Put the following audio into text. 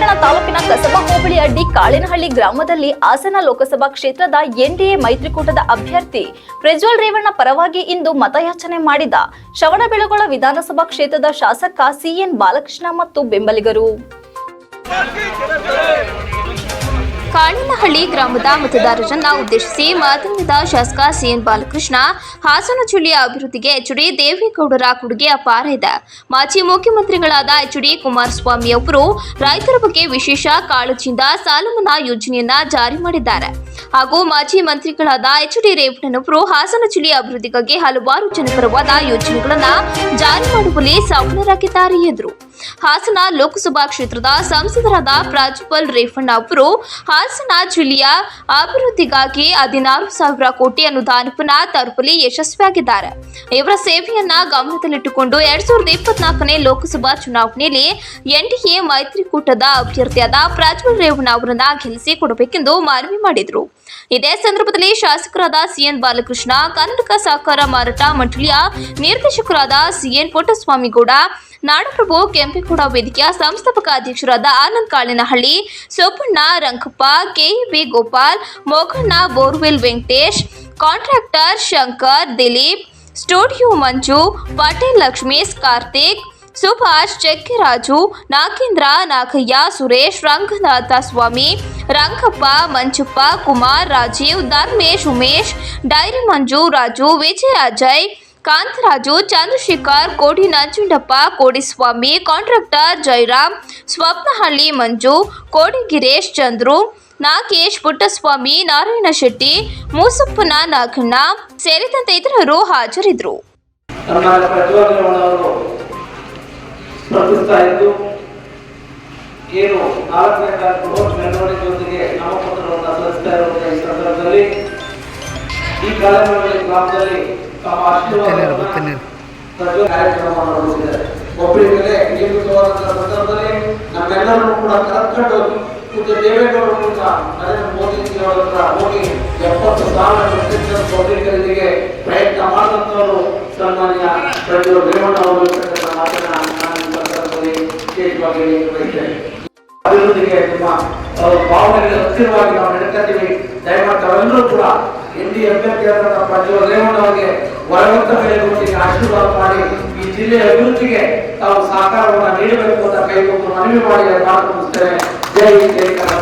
ಪಟ್ಟಣ ತಾಲೂಕಿನ ಕಸಬಾ ಹೋಬಳಿ ಅಡ್ಡಿ ಕಾಳಿನಹಳ್ಳಿ ಗ್ರಾಮದಲ್ಲಿ ಹಾಸನ ಲೋಕಸಭಾ ಕ್ಷೇತ್ರದ ಎನ್ಡಿಎ ಮೈತ್ರಿಕೂಟದ ಅಭ್ಯರ್ಥಿ ಪ್ರಜ್ವಲ್ ರೇವಣ್ಣ ಪರವಾಗಿ ಇಂದು ಮತಯಾಚನೆ ಮಾಡಿದ ಶ್ರವಣಬೆಳಗೊಳ ವಿಧಾನಸಭಾ ಕ್ಷೇತ್ರದ ಶಾಸಕ ಸಿಎನ್ ಬಾಲಕೃಷ್ಣ ಮತ್ತು ಬೆಂಬಲಿಗರು. ಕಾಳಿನಹಳ್ಳಿ ಗ್ರಾಮದ ಮತದಾರರನ್ನ ಉದ್ದೇಶಿಸಿ ಮಾತನಾಡಿದ ಶಾಸಕ ಸಿಎನ್ ಬಾಲಕೃಷ್ಣ, ಹಾಸನ ಜಿಲ್ಲೆಯ ಅಭಿವೃದ್ಧಿಗೆ ಎಚ್.ಡಿ. ದೇವೇಗೌಡರ ಕೊಡುಗೆ ಅಪಾರ ಇದೆ. ಮಾಜಿ ಮುಖ್ಯಮಂತ್ರಿಗಳಾದ ಎಚ್.ಡಿ. ಕುಮಾರಸ್ವಾಮಿ ಅವರು ರೈತರ ಬಗ್ಗೆ ವಿಶೇಷ ಕಾಳಜಿಯಿಂದ ಸಾಲಮನ್ನಾ ಯೋಜನೆಯನ್ನ ಜಾರಿ ಮಾಡಿದ್ದಾರೆ. ಹಾಗೂ ಮಾಜಿ ಮಂತ್ರಿಗಳಾದ ಎಚ್.ಡಿ. ರೇವಣ್ಣನವರು ಹಾಸನ ಜಿಲ್ಲೆಯ ಅಭಿವೃದ್ಧಿಗಾಗಿ ಹಲವಾರು ಜನಪರವಾದ ಯೋಜನೆಗಳನ್ನ ಜಾರಿ ಮಾಡುವಲ್ಲಿ ಸಫಲರಾಗಿದ್ದಾರೆ ಎಂದರು. ಹಾಸನ ಲೋಕಸಭಾ ಕ್ಷೇತ್ರದ ಸಂಸದರಾದ ಪ್ರಜ್ವಲ್ ರೇವಣ್ಣ ಅವರು ಹಾಸನ ಜಿಲ್ಲೆಯ ಅಭಿವೃದ್ಧಿಗಾಗಿ 16,000 ಕೋಟಿ ಅನುದಾನವನ್ನ ತರುವಲ್ಲಿ ಯಶಸ್ವಿಯಾಗಿದ್ದಾರೆ. ಇವರ ಸೇವೆಯನ್ನ ಗಮನದಲ್ಲಿಟ್ಟುಕೊಂಡು 2024ನೇ ಲೋಕಸಭಾ ಚುನಾವಣೆಯಲ್ಲಿ ಎನ್ಡಿಎ ಮೈತ್ರಿಕೂಟದ ಅಭ್ಯರ್ಥಿಯಾದ ಪ್ರಜ್ವಲ್ ರೇವಣ್ಣ ಅವರನ್ನ ಗೆಲ್ಲಿಸಿ ಕೊಡಬೇಕೆಂದು ಮನವಿ ಮಾಡಿದರು. ಇದೇ ಸಂದರ್ಭದಲ್ಲಿ ಶಾಸಕರಾದ ಸಿಎನ್ ಬಾಲಕೃಷ್ಣ, ಕರ್ನಾಟಕ ಸಹಕಾರ ಮಾರಾಟ ಮಂಡಳಿಯ ನಿರ್ದೇಶಕರಾದ ಸಿಎನ್ ಪುಟ್ಟಸ್ವಾಮಿಗೌಡ, ನಾಡಪ್ರಭು ಕೆಂಪೇಗೌಡ ವೇದಿಕೆಯ ಸಂಸ್ಥಾಪಕ ಅಧ್ಯಕ್ಷರಾದ Anand Kalinahalli, Sopanna Rangappa, KEB Gopal, Moganna, borewell Venkatesh, contractor Shankar, Dilip, studio Manju, Patel Lakshmish, Karthik, Subhash, Chekkiraju, Nagendra, Nagaiah, Suresh, Ranganatha Swamy, Rangappa, Manjappa, Kumar, Rajeev, Dharmesh, Umesh, dairy Manju, Raju, Vijay, Ajay, Kantharaju, Chandrashekar, Kodi Nanjundappa, Kodiswamy, contractor Jayaram, Swapnahalli Manju, Kodi Girish, Chandru, Nagesh, Puttaswamy, Narayana Shetty, ಮೂಸಪ್ಪನ ನಾಗಣ್ಣ ಸೇರಿದಂತೆ ಇತರರು ಹಾಜರಿದ್ದರು. ಏನು 4ನೇ ತಾರೀಕು ಮೆರವಣಿಗೆಯೊಂದಿಗೆ ನಾಮಪತ್ರವನ್ನು ಸಲ್ಲಿಸ್ತಾ ಇರುವಂತಹ ಈ ಸಂದರ್ಭದಲ್ಲಿ ಈ ಕಾಲೇಜು ಗ್ರಾಮದಲ್ಲಿ ತಮ್ಮ ಆಶೀರ್ವಾದವನ್ನು ಕಾರ್ಯಕ್ರಮವನ್ನು ನಡೆಸಿದ್ದಾರೆ. ಒಬ್ಬರಿಗೆ ನೇಮಕವಾದಂತಹ ಸಂದರ್ಭದಲ್ಲಿ ನಮ್ಮೆಲ್ಲರೂ ಕೂಡ ಕರೆದುಕೊಂಡು ಪೂಜ್ಯ ದೇವೇಗೌಡರು ಕೂಡ ನರೇಂದ್ರ ಮೋದಿ ಅವರ ಹೋಗಿ 70,000 ಪಬ್ಲಿಕರಿಗೆ ಪ್ರಯತ್ನ ಮಾಡಿದಂಥವರು ಸನ್ಮಾನ್ಯ ಪ್ರಜ್ವಲ್ ರೇವಣ್ಣ ಅವರು ಅಭಿವೃದ್ಧಿಗೆ ನಿಮ್ಮ ಭಾವನೆಗಳಿಗೆ ಹತ್ತಿರವಾಗಿ ನಾವು ನಡ್ಕೊತೀವಿ. ದಯಮಾಡಿ ತಾವೆಲ್ಲರೂ ಕೂಡ ಎನ್ಡಿ ಅಭ್ಯರ್ಥಿಯಾದಂತಹ ಪ್ರಜ್ವಲ್ ರೇವಣ್ಣ ಅವರಿಗೆ ವರವಂತ ಬೆಲೆಗೊತ್ತಿಗೆ ಆಶೀರ್ವಾದ ಮಾಡಿ ಈ ಜಿಲ್ಲೆಯ ಅಭಿವೃದ್ಧಿಗೆ ತಾವು ಸಹಕಾರವನ್ನು ನೀಡಬೇಕು ಅಂತ ಕೈಗೊಂಡು ಮನವಿ ಮಾಡಿ ಮಾತು ಮುಗಿಸ್ತೇನೆ. ಜೈ ಜೈ.